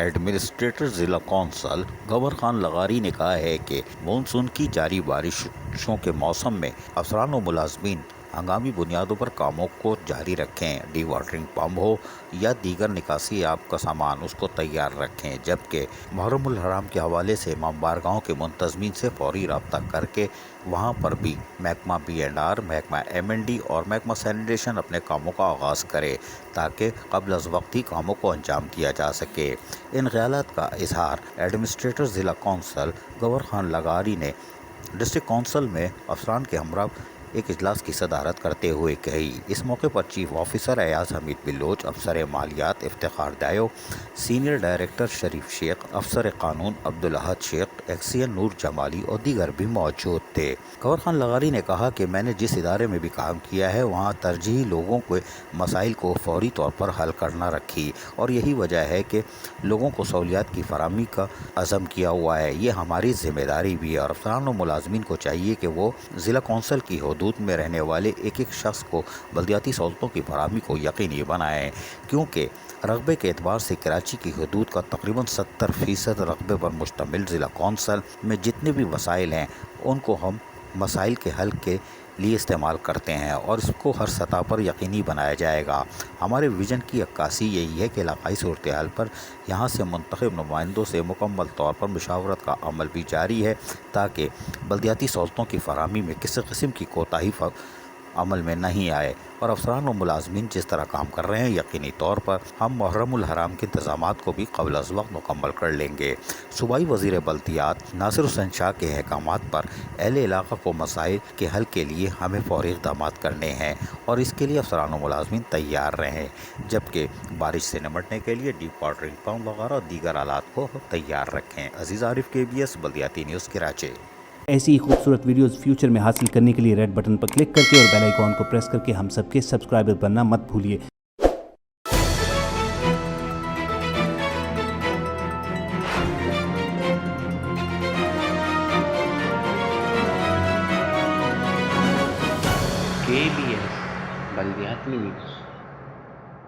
Administrator ضلع council گور خان لغاری نے کہا ہے کہ مونسون کی جاری بارشوں کے موسم میں افسران و ملازمین ہنگامی بنیادوں پر کاموں کو جاری رکھیں۔ ڈی واٹرنگ پمپ ہو یا دیگر نکاسی آب کا سامان اس کو تیار رکھیں، جبکہ محرم الحرام کے حوالے سے امام بارگاہوں کے منتظمین سے فوری رابطہ کر کے وہاں پر بھی محکمہ B&R، محکمہ M&D اور محکمہ سینیٹیشن اپنے کاموں کا آغاز کرے تاکہ قبل از وقت ہی کاموں کو انجام دیا جا سکے۔ ان خیالات کا اظہار ایڈمنسٹریٹر ضلع کونسل گور خان لغاری نے ڈسٹرکٹ کونسل میں افسران کے ہمراہ ایک اجلاس کی صدارت کرتے ہوئے کہی۔ اس موقع پر چیف آفیسر ایاز حمید بلوچ، افسر مالیات افتخار دایو، سینئر ڈائریکٹر شریف شیخ، افسر قانون عبدالاحد شیخ، ایکسین نور جمالی اور دیگر بھی موجود تھے۔ گور خان لغاری نے کہا کہ میں نے جس ادارے میں بھی کام کیا ہے وہاں ترجیحی لوگوں کے مسائل کو فوری طور پر حل کرنا رکھی، اور یہی وجہ ہے کہ لوگوں کو سہولیات کی فراہمی کا عزم کیا ہوا ہے۔ یہ ہماری ذمہ داری بھی ہے اور افسران و ملازمین کو چاہیے کہ وہ ضلع کونسل کی حدود میں رہنے والے ایک ایک شخص کو بلدیاتی سہولتوں کی فراہمی کو یقینی بنائیں، کیونکہ رقبے کے اعتبار سے کراچی کی حدود کا تقریباً 70% رقبے پر مشتمل ضلع کونسل میں جتنے بھی وسائل ہیں ان کو ہم مسائل کے حل کے لیے استعمال کرتے ہیں اور اس کو ہر سطح پر یقینی بنایا جائے گا۔ ہمارے ویژن کی عکاسی یہی ہے کہ علاقائی صورتحال پر یہاں سے منتخب نمائندوں سے مکمل طور پر مشاورت کا عمل بھی جاری ہے تاکہ بلدیاتی سہولتوں کی فراہمی میں کسی قسم کی کوتاہی عمل میں نہیں آئے، اور افسران و ملازمین جس طرح کام کر رہے ہیں یقینی طور پر ہم محرم الحرام کے انتظامات کو بھی قبل از وقت مکمل کر لیں گے۔ صوبائی وزیر بلدیات ناصر حسین شاہ کے احکامات پر اہل علاقہ کو مسائل کے حل کے لیے ہمیں فوری اقدامات کرنے ہیں اور اس کے لیے افسران و ملازمین تیار رہیں، جبکہ بارش سے نمٹنے کے لیے ڈیپ واٹرنگ پمپ وغیرہ اور دیگر آلات کو تیار رکھیں۔ عزیز عارف، KBS بلدیاتی نیوز کراچی۔ ایسی ہی خوبصورت ویڈیوز فیوچر میں حاصل کرنے کے لیے ریڈ بٹن پر کلک کر کے اور بیل آئیکن کو پریس کر کے ہم سب کے سبسکرائبر بننا مت بھولیے۔ KBS بلدیاتی نیوز۔